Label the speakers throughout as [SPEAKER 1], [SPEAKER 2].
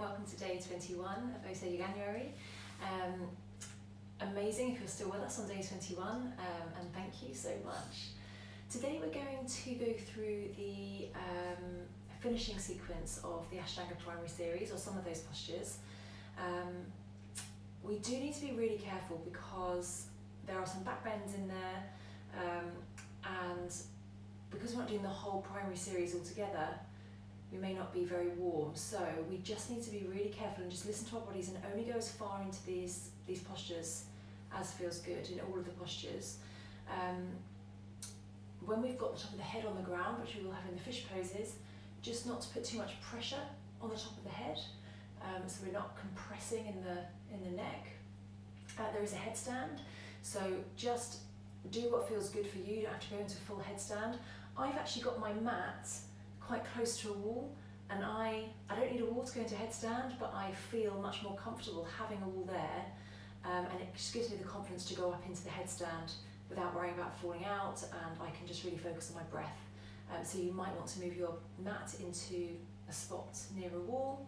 [SPEAKER 1] welcome to day 21 of Ohso January. Amazing if you're still with us on day 21, and thank you so much. Today we're going to go through the finishing sequence of the Ashtanga Primary series, or some of those postures. We do need to be really careful because there are some back bends in there, and because we're not doing the whole primary series all together, we may not be very warm. So we just need to be really careful and just listen to our bodies and only go as far into these postures as feels good in all of the postures. When we've got the top of the head on the ground, which we will have in the fish poses, just not to put too much pressure on the top of the head, so we're not compressing in the neck. There is a headstand, so just do what feels good for you. You don't have to go into full headstand. I've actually got my mat quite close to a wall, and I don't need a wall to go into headstand, but I feel much more comfortable having a wall there, and it just gives me the confidence to go up into the headstand without worrying about falling out, and I can just really focus on my breath. So you might want to move your mat into a spot near a wall.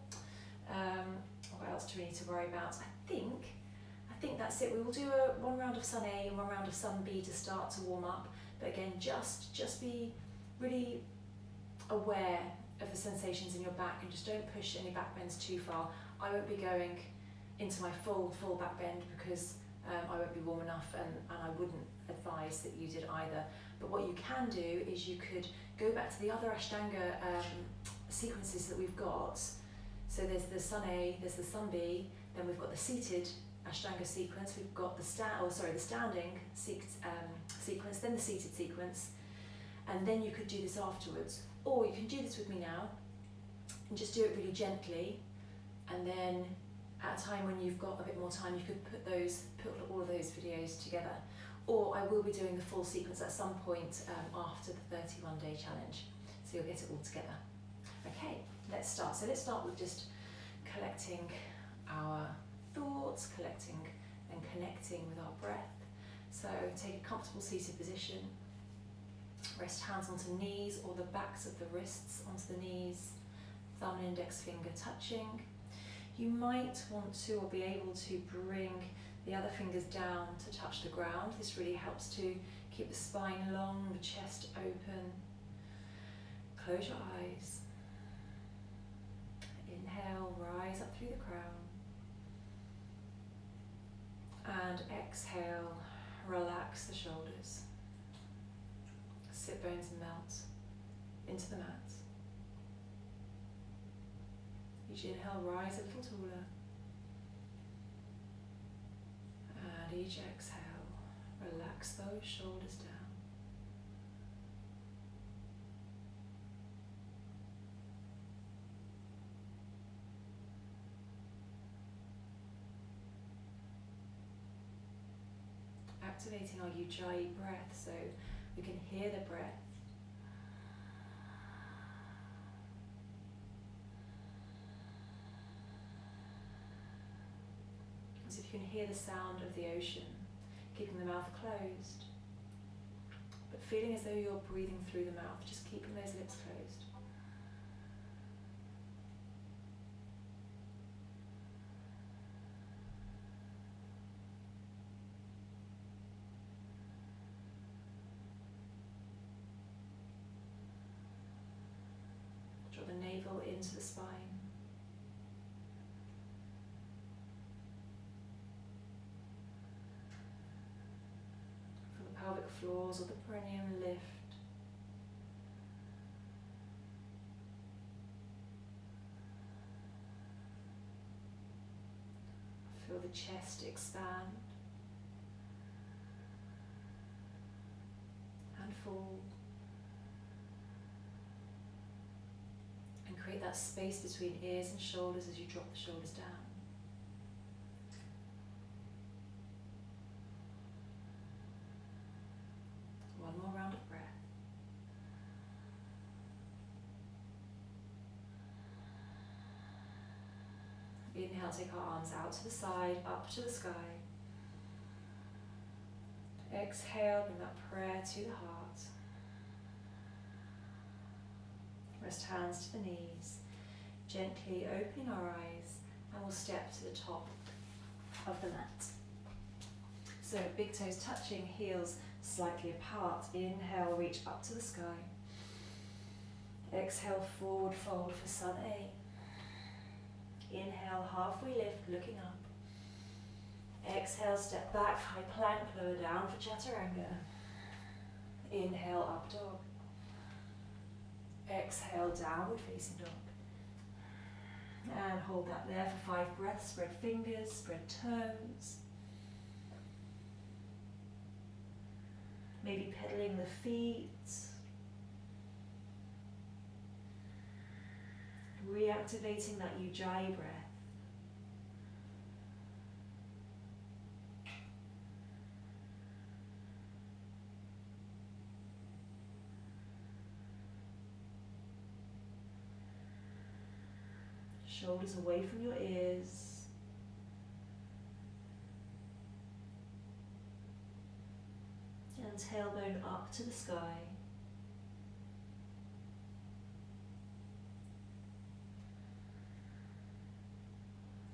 [SPEAKER 1] What else do we need to worry about? I think that's it. We will do one round of sun A and one round of sun B to start to warm up, but again, just be really aware of the sensations in your back and just don't push any back bends too far. I won't be going into my full back bend because I won't be warm enough, and I wouldn't advise that you did either. But what you can do is you could go back to the other Ashtanga sequences that we've got. So there's the sun A, there's the sun B, then we've got the seated Ashtanga sequence, we've got the standing sequence, then the seated sequence, and then you could do this afterwards. Or you can do this with me now and just do it really gently, and then at a time when you've got a bit more time, you could put all of those videos together. Or I will be doing the full sequence at some point after the 31-day challenge, so you'll get it all together. Okay, let's start. So let's start with just collecting our thoughts, collecting and connecting with our breath. So take a comfortable seated position. Rest hands onto knees or the backs of the wrists onto the knees, thumb and index finger touching. You might want to or be able to bring the other fingers down to touch the ground. This really helps to keep the spine long, the chest open. Close your eyes. Inhale, rise up through the crown. And exhale, relax the shoulders. Sit bones melt into the mat. Each inhale, rise a little taller. And each exhale, relax those shoulders down. Activating our Ujjayi breath so we can hear the breath. As if you can hear the sound of the ocean, keeping the mouth closed, but feeling as though you're breathing through the mouth, just keeping those lips closed. Draw the navel into the spine. Feel the pelvic floors or the perineum lift. Feel the chest expand and fall. And create that space between ears and shoulders as you drop the shoulders down. One more round of breath. Inhale, take our arms out to the side, up to the sky. Exhale, bring that prayer to the heart. Rest hands to the knees. Gently opening our eyes, and we'll step to the top of the mat. So big toes touching, heels slightly apart. Inhale, reach up to the sky. Exhale, forward fold for sun A. Inhale, halfway lift, looking up. Exhale, step back, high plank, lower down for chaturanga. Inhale, up dog. Exhale, downward facing dog. And hold that there for 5 breaths. Spread fingers, spread toes. Maybe pedaling the feet. Reactivating that Ujjayi breath. Shoulders away from your ears. And tailbone up to the sky.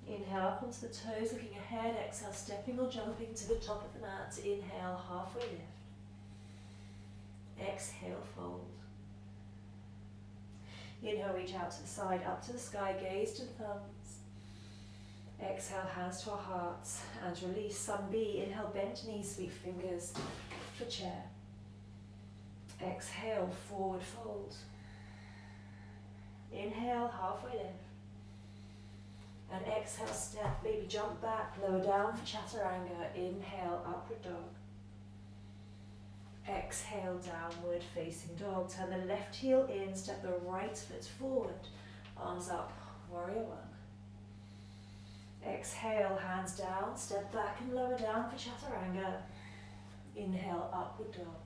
[SPEAKER 1] Inhale up onto the toes, looking ahead. Exhale, stepping or jumping to the top of the mat. Inhale, halfway lift. Exhale, fold. Inhale, reach out to the side, up to the sky, gaze to the thumbs. Exhale, hands to our hearts, and release, sun B. Inhale, bent knees, sweep fingers for chair. Exhale, forward fold. Inhale, halfway lift. And exhale, step, maybe jump back, lower down for chaturanga. Inhale, upward dog. Exhale, downward facing dog. Turn the left heel in, step the right foot forward. Arms up, warrior one. Exhale, hands down, step back and lower down for chaturanga. Inhale, upward dog.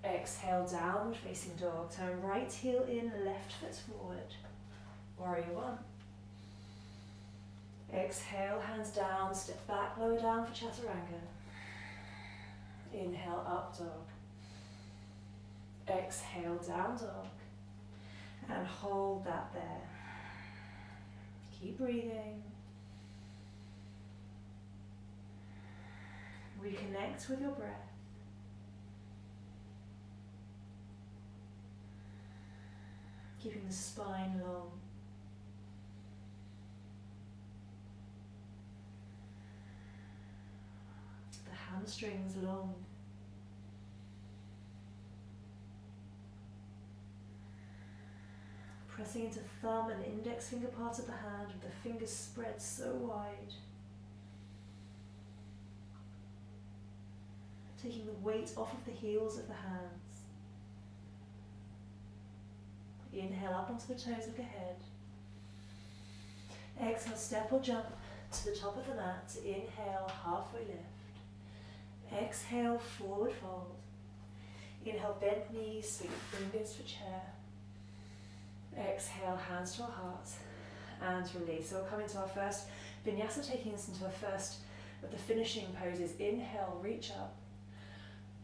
[SPEAKER 1] Exhale, downward facing dog. Turn right heel in, left foot forward. Warrior one. Exhale, hands down, step back, lower down for chaturanga. Inhale, up dog. Exhale, down dog. And hold that there. Keep breathing. Reconnect with your breath. Keeping the spine long. The hamstrings long. Pressing into thumb and index finger part of the hand with the fingers spread so wide. Taking the weight off of the heels of the hands. Inhale up onto the toes, look ahead. Exhale, step or jump to the top of the mat. Inhale, halfway lift. Exhale, forward fold. Inhale, bent knees, sweep fingers for chair. Exhale, hands to our hearts, and release. So we'll come into our first vinyasa, taking us into our first of the finishing poses. Inhale, reach up.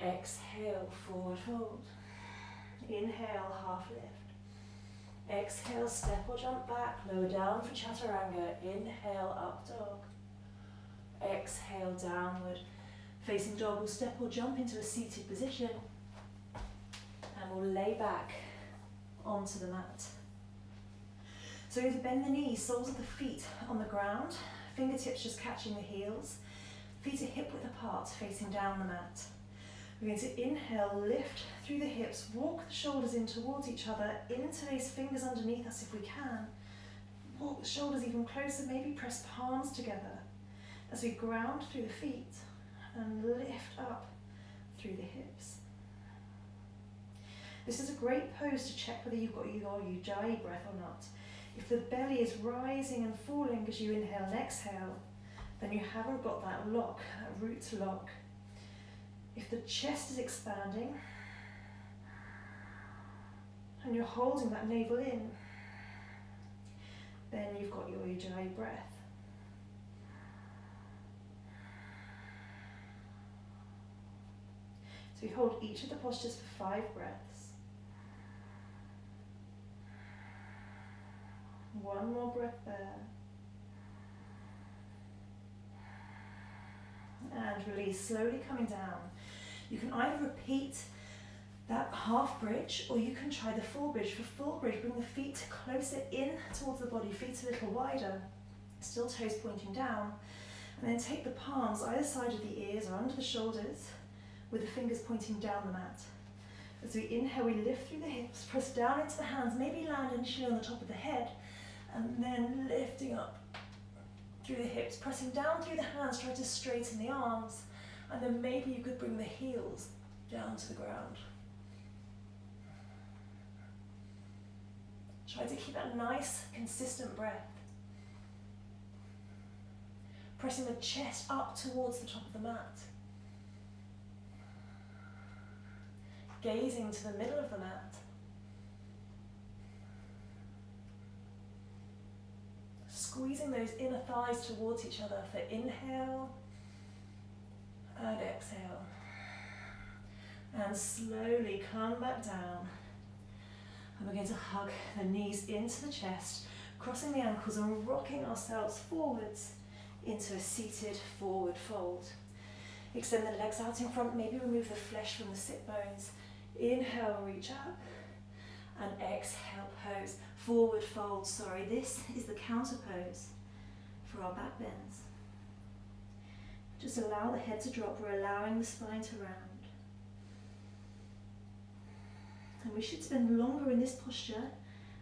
[SPEAKER 1] Exhale, forward fold. Inhale, half lift. Exhale, step or jump back, lower down for chaturanga. Inhale, up dog. Exhale, downward facing dog. We'll step or jump into a seated position, and we'll lay back onto the mat. So we're going to bend the knees, soles of the feet on the ground, fingertips just catching the heels, feet are hip width apart, facing down the mat. We're going to inhale, lift through the hips, walk the shoulders in towards each other, interlace fingers underneath us if we can. Walk the shoulders even closer, maybe press palms together as we ground through the feet and lift up through the hips. This is a great pose to check whether you've got your Ujjayi breath or not. If the belly is rising and falling as you inhale and exhale, then you haven't got that lock, that root lock. If the chest is expanding and you're holding that navel in, then you've got your Ujjayi breath. So we hold each of the postures for 5 breaths. One more breath there. And release, slowly coming down. You can either repeat that half bridge, or you can try the full bridge. For full bridge, bring the feet closer in towards the body, feet a little wider, still toes pointing down, and then take the palms either side of the ears or under the shoulders with the fingers pointing down the mat. As we inhale, we lift through the hips, press down into the hands, maybe land initially on the top of the head, and then lifting up through the hips, pressing down through the hands, try to straighten the arms, and then maybe you could bring the heels down to the ground. Try to keep that nice, consistent breath. Pressing the chest up towards the top of the mat. Gazing to the middle of the mat. Squeezing those inner thighs towards each other for inhale and exhale. And slowly come back down. And we're going to hug the knees into the chest, crossing the ankles and rocking ourselves forwards into a seated forward fold. Extend the legs out in front, maybe remove the flesh from the sit bones. Inhale, reach up, and exhale, pose. Forward fold, this is the counter pose for our back bends. Just allow the head to drop, we're allowing the spine to round. And we should spend longer in this posture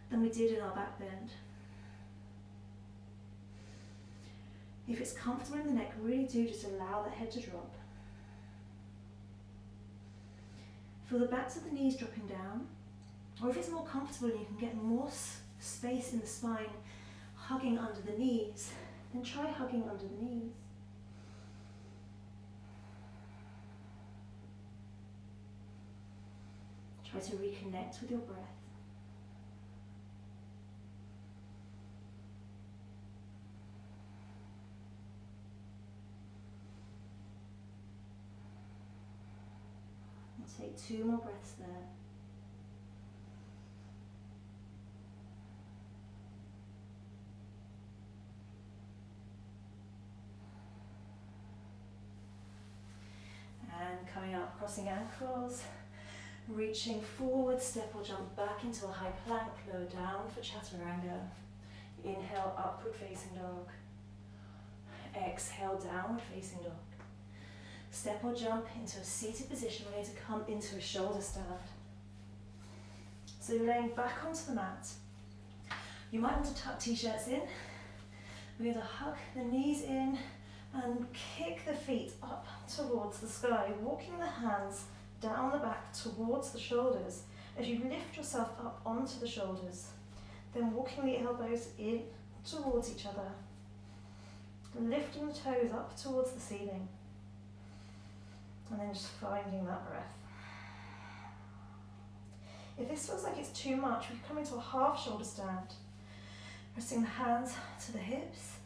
[SPEAKER 1] than we did in our back bend. If it's comfortable in the neck, really do just allow that head to drop. Feel the backs of the knees dropping down, or if it's more comfortable and you can get more space in the spine, hugging under the knees, then try hugging under the knees. Try to reconnect with your breath. And take 2 more breaths there. And coming up, crossing ankles. Reaching forward, step or jump back into a high plank, lower down for chaturanga. Inhale, upward facing dog. Exhale, downward facing dog. Step or jump into a seated position. We're going to come into a shoulder stand. So laying back onto the mat. You might want to tuck t-shirts in. We're going to hug the knees in and kick the feet up towards the sky, walking the hands down the back towards the shoulders as you lift yourself up onto the shoulders, then walking the elbows in towards each other, lifting the toes up towards the ceiling, and then just finding that breath. If this feels like it's too much, we come into a half shoulder stand, pressing the hands to the hips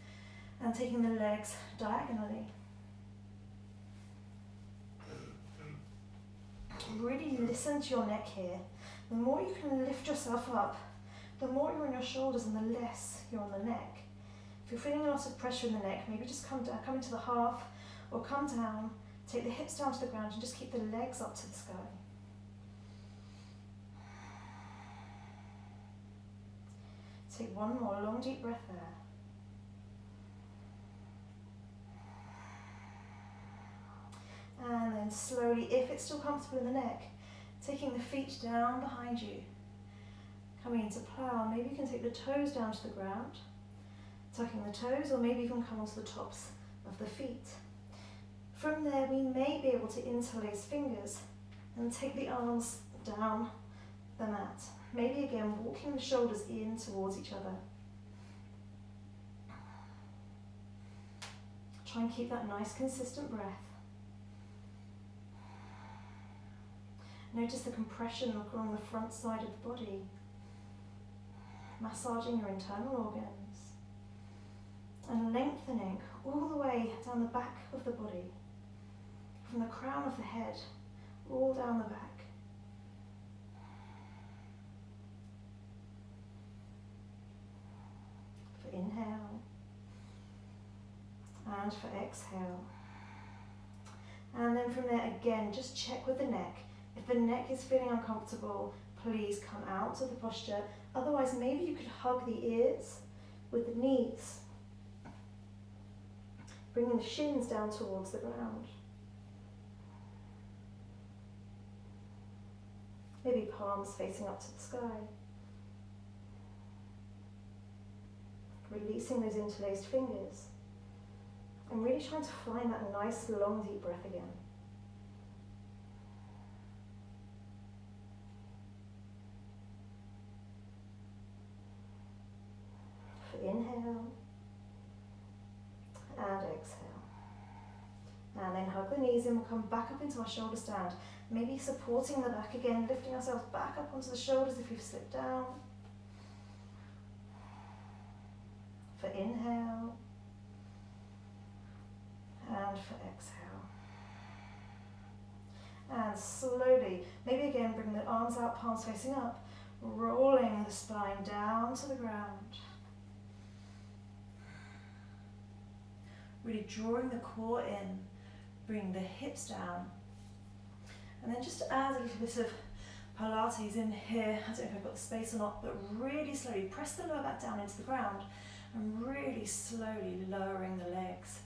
[SPEAKER 1] and taking the legs diagonally. Really listen to your neck here. The more you can lift yourself up, the more you're on your shoulders and the less you're on the neck. If you're feeling a lot of pressure in the neck, maybe just come down, come into the half, or come down, take the hips down to the ground and just keep the legs up to the sky. Take 1 more long deep breath there. And then slowly, if it's still comfortable in the neck, taking the feet down behind you. Coming into plow, maybe you can take the toes down to the ground, tucking the toes, or maybe you can come onto the tops of the feet. From there, we may be able to interlace fingers and take the arms down the mat. Maybe again, walking the shoulders in towards each other. Try and keep that nice, consistent breath. Notice the compression along the front side of the body, massaging your internal organs, and lengthening all the way down the back of the body, from the crown of the head, all down the back.
[SPEAKER 2] And for exhale. And then from there again, just check with the neck. If the neck is feeling uncomfortable, please come out of the posture. Otherwise, maybe you could hug the ears with the knees, bringing the shins down towards the ground. Maybe palms facing up to the sky. Releasing those interlaced fingers. And really trying to find that nice long deep breath again. For inhale and exhale. And then hug the knees in, we'll come back up into our shoulder stand. Maybe supporting the back again, lifting ourselves back up onto the shoulders if you've slipped down. For inhale and for exhale. And slowly, maybe again bring the arms out, palms facing up, rolling the spine down to the ground. Really drawing the core in, bring the hips down. And then just add a little bit of Pilates in here. I don't know if I've got the space or not, but really slowly press the lower back down into the ground and really slowly lowering the legs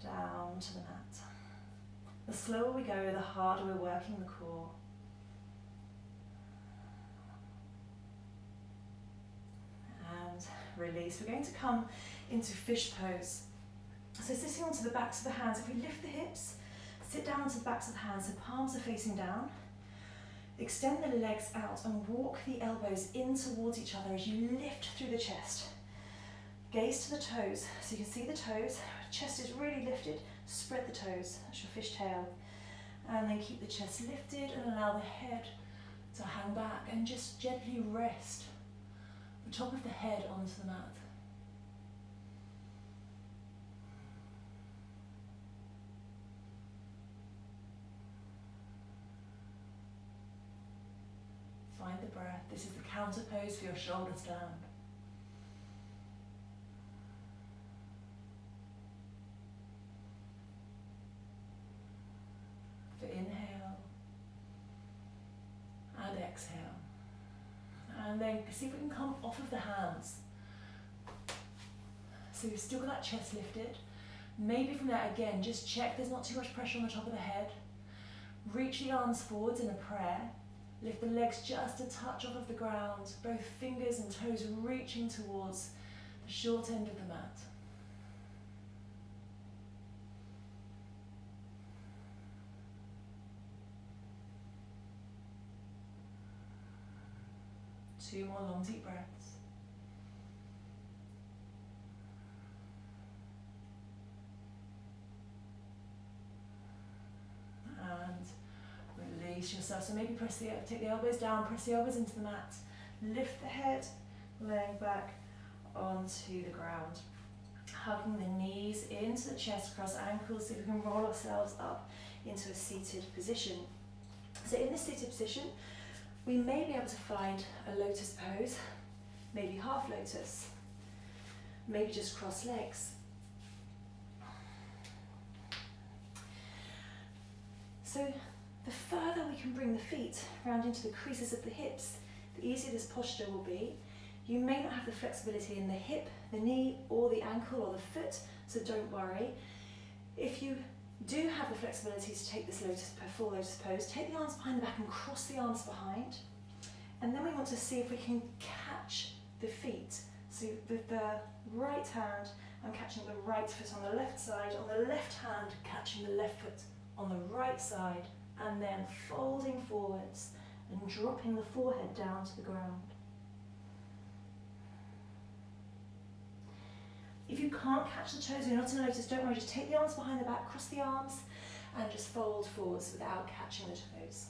[SPEAKER 2] down to the mat. The slower we go, the harder we're working the core. And release. We're going to come into fish pose. So sitting onto the backs of the hands, if we lift the hips, sit down onto the backs of the hands, the palms are facing down. Extend the legs out and walk the elbows in towards each other as you lift through the chest. Gaze to the toes, so you can see the toes, chest is really lifted, spread the toes, that's your fishtail. And then keep the chest lifted and allow the head to hang back and just gently rest the top of the head onto the mat. Find the breath. This is the counter pose for your shoulder stand. For inhale and exhale. And then see if we can come off of the hands. So you've still got that chest lifted. Maybe from there again, just check there's not too much pressure on the top of the head. Reach the arms forwards in a prayer. Lift the legs just a touch off of the ground, both fingers and toes reaching towards the short end of the mat. Two more long deep breaths. And release yourself. So maybe take the elbows down, press the elbows into the mat. Lift the head, laying back onto the ground. Hugging the knees into the chest, cross ankles, so we can roll ourselves up into a seated position. So in this seated position, we may be able to find a lotus pose, maybe half lotus, maybe just cross legs. So the further we can bring the feet round into the creases of the hips, the easier this posture will be. You may not have the flexibility in the hip, the knee, or the ankle or the foot, so don't worry. If you do have the flexibility to take this full lotus pose, take the arms behind the back and cross the arms behind. And then we want to see if we can catch the feet. So with the right hand, I'm catching the right foot on the left side, on the left hand, catching the left foot on the right side, and then folding forwards and dropping the forehead down to the ground. If you can't catch the toes, you're not in a lotus, don't worry, just take the arms behind the back, cross the arms, and just fold forwards without catching the toes.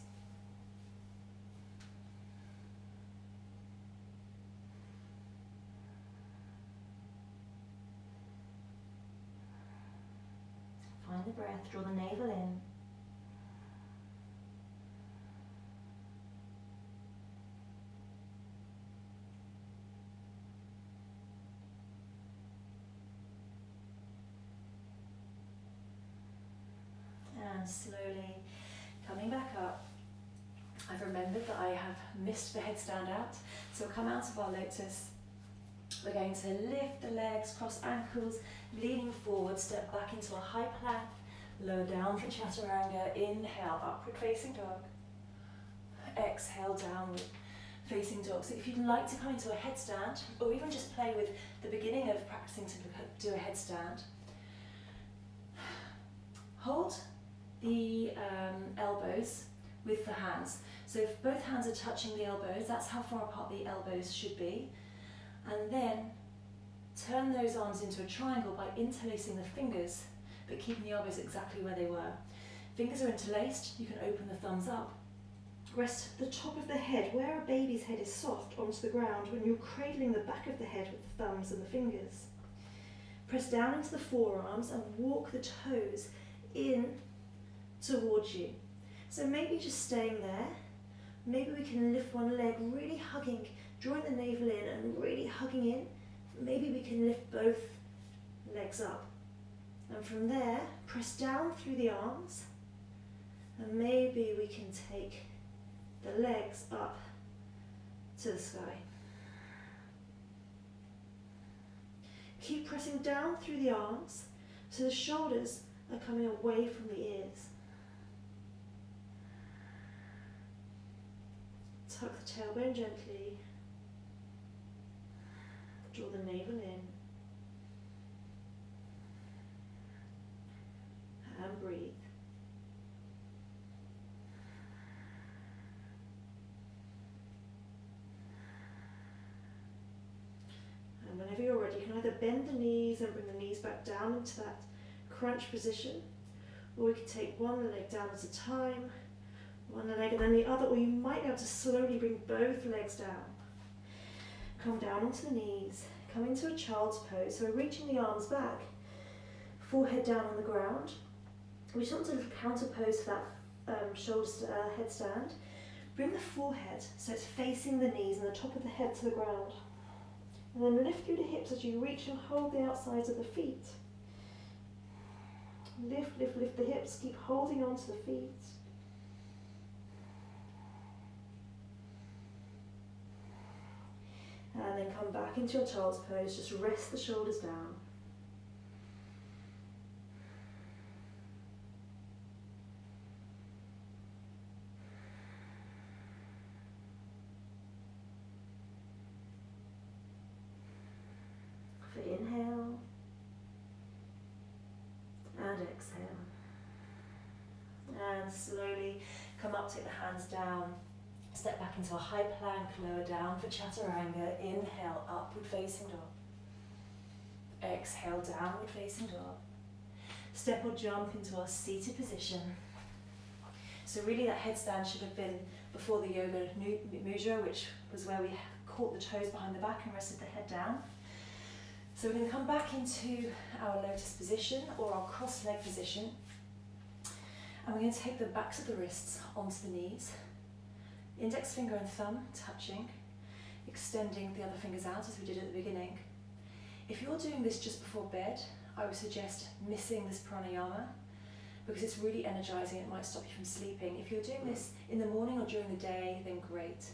[SPEAKER 2] Find the breath, draw the navel in. And slowly coming back up. I've remembered that I have missed the headstand out, so we'll come out of our lotus. We're going to lift the legs, cross ankles, leaning forward, step back into a high plank, lower down for chaturanga, inhale, upward facing dog, exhale, downward facing dog. So if you'd like to come into a headstand, or even just play with the beginning of practicing to do a headstand, hold the elbows with the hands. So if both hands are touching the elbows, that's how far apart the elbows should be. And then turn those arms into a triangle by interlacing the fingers, but keeping the elbows exactly where they were. Fingers are interlaced, you can open the thumbs up. Rest the top of the head, where a baby's head is soft, onto the ground when you're cradling the back of the head with the thumbs and the fingers. Press down into the forearms and walk the toes in towards you. So maybe just staying there. Maybe we can lift one leg, really hugging, drawing the navel in and really hugging in. Maybe we can lift both legs up. And from there, press down through the arms. And maybe we can take the legs up to the sky. Keep pressing down through the arms so the shoulders are coming away from the ears. Tuck the tailbone gently. Draw the navel in. And breathe. And whenever you're ready, you can either bend the knees and bring the knees back down into that crunch position, or we can take one leg down at a time, one leg and then the other, or you might be able to slowly bring both legs down. Come down onto the knees, come into a child's pose. So we're reaching the arms back, forehead down on the ground. We just want a little counter pose for that headstand. Bring the forehead so it's facing the knees and the top of the head to the ground. And then lift through the hips as you reach and hold the outsides of the feet. Lift, lift, lift the hips, keep holding on to the feet. And then come back into your child's pose, just rest the shoulders down. For inhale and exhale. And slowly come up, take the hands down. Step back into a high plank, lower down for chaturanga. Inhale, upward facing dog. Exhale, downward facing dog. Step or jump into our seated position. So really that headstand should have been before the yoga mudra, which was where we caught the toes behind the back and rested the head down. So we're going to come back into our lotus position or our cross-leg position. And we're going to take the backs of the wrists onto the knees. Index finger and thumb touching, extending the other fingers out as we did at the beginning. If you're doing this just before bed, I would suggest missing this pranayama because it's really energizing. It might stop you from sleeping. If you're doing this in the morning or during the day, then great.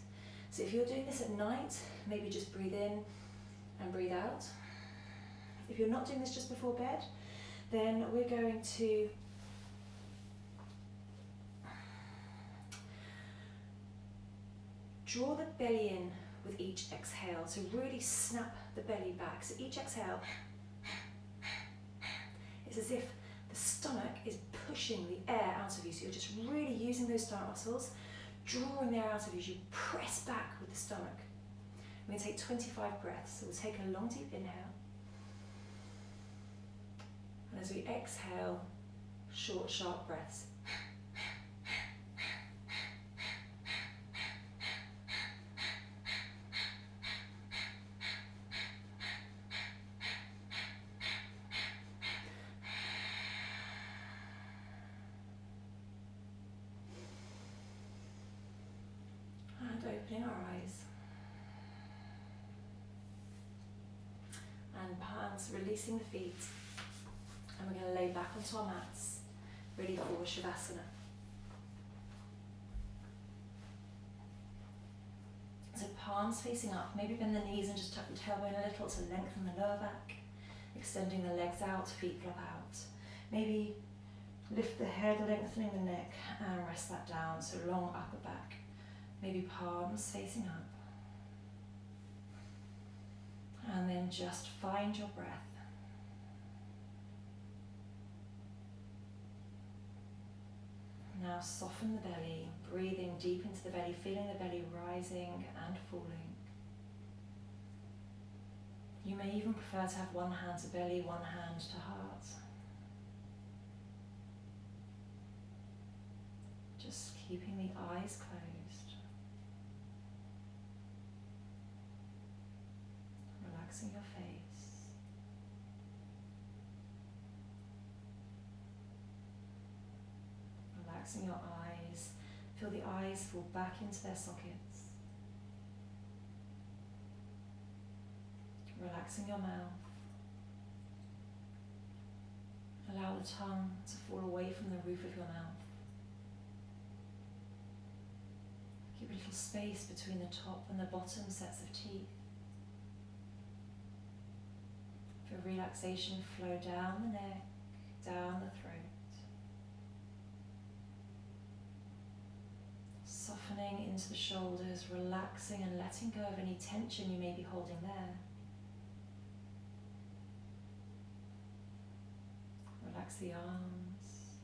[SPEAKER 2] So if you're doing this at night, maybe just breathe in and breathe out. If you're not doing this just before bed, then we're going to draw the belly in with each exhale, so really snap the belly back. So each exhale, it's as if the stomach is pushing the air out of you. So you're just really using those stomach muscles, drawing the air out of you as you press back with the stomach. We're going to take 25 breaths. So we'll take a long deep inhale. And as we exhale, short, sharp breaths. Opening our eyes and palms, releasing the feet, and we're going to lay back onto our mats. ready for Savasana. So palms facing up, maybe bend the knees and just tuck your tailbone a little to lengthen the lower back. Extending the legs out, feet flop out. Maybe lift the head, lengthening the neck, and rest that down, so long upper back. Maybe palms facing up. And then just find your breath. Now soften the belly, breathing deep into the belly, feeling the belly rising and falling. You may even prefer to have one hand to belly, one hand to heart. Just keeping the eyes closed. Relaxing your face. Relaxing your eyes. Feel the eyes fall back into their sockets. Relaxing your mouth. Allow the tongue to fall away from the roof of your mouth. Keep a little space between the top and the bottom sets of teeth. For relaxation, flow down the neck, down the throat. Softening into the shoulders, relaxing and letting go of any tension you may be holding there. Relax the arms,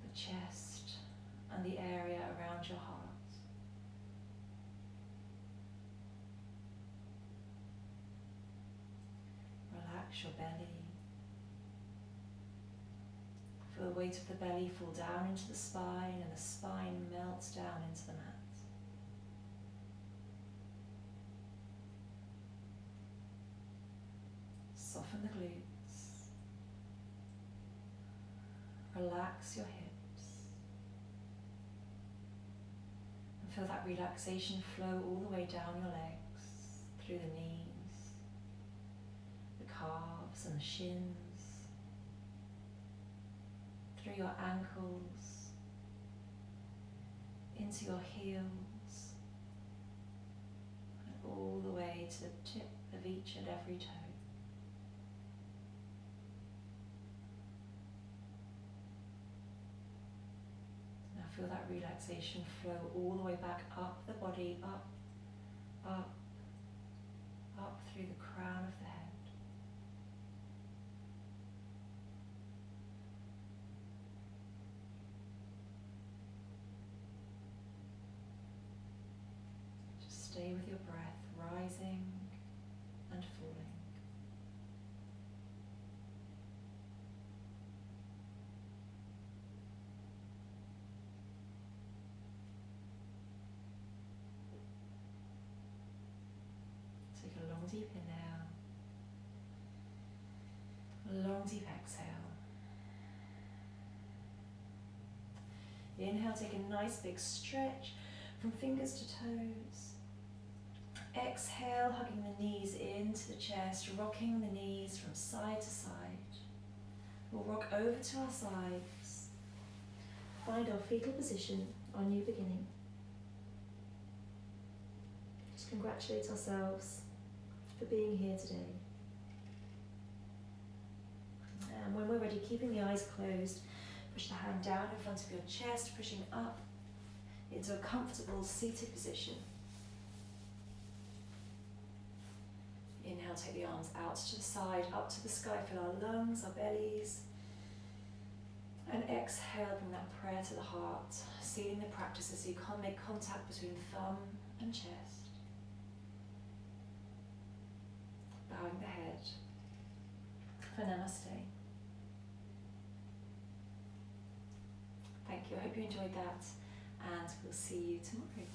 [SPEAKER 2] the chest, and the area around your heart. Relax your belly. Feel the weight of the belly fall down into the spine, and the spine melts down into the mat. Soften the glutes. Relax your hips. And feel that relaxation flow all the way down your legs, through the knees, the calves and the shins, through your ankles, into your heels, and all the way to the tip of each and every toe. Now feel that relaxation flow all the way back up the body, up, up, up through the crown of the head. Stay with your breath, rising and falling. Take a long deep inhale, a long deep exhale. Inhale, take a nice big stretch from fingers to toes. Exhale, hugging the knees into the chest, rocking the knees from side to side. We'll rock over to our sides. Find our fetal position, our new beginning. Just congratulate ourselves for being here today. And when we're ready, keeping the eyes closed, push the hand down in front of your chest, pushing up into a comfortable seated position. Inhale, take the arms out to the side, up to the sky, fill our lungs, our bellies. And exhale, bring that prayer to the heart, sealing the practice as you make contact between thumb and chest. Bowing the head for Namaste. Thank you, I hope you enjoyed that, and we'll see you tomorrow.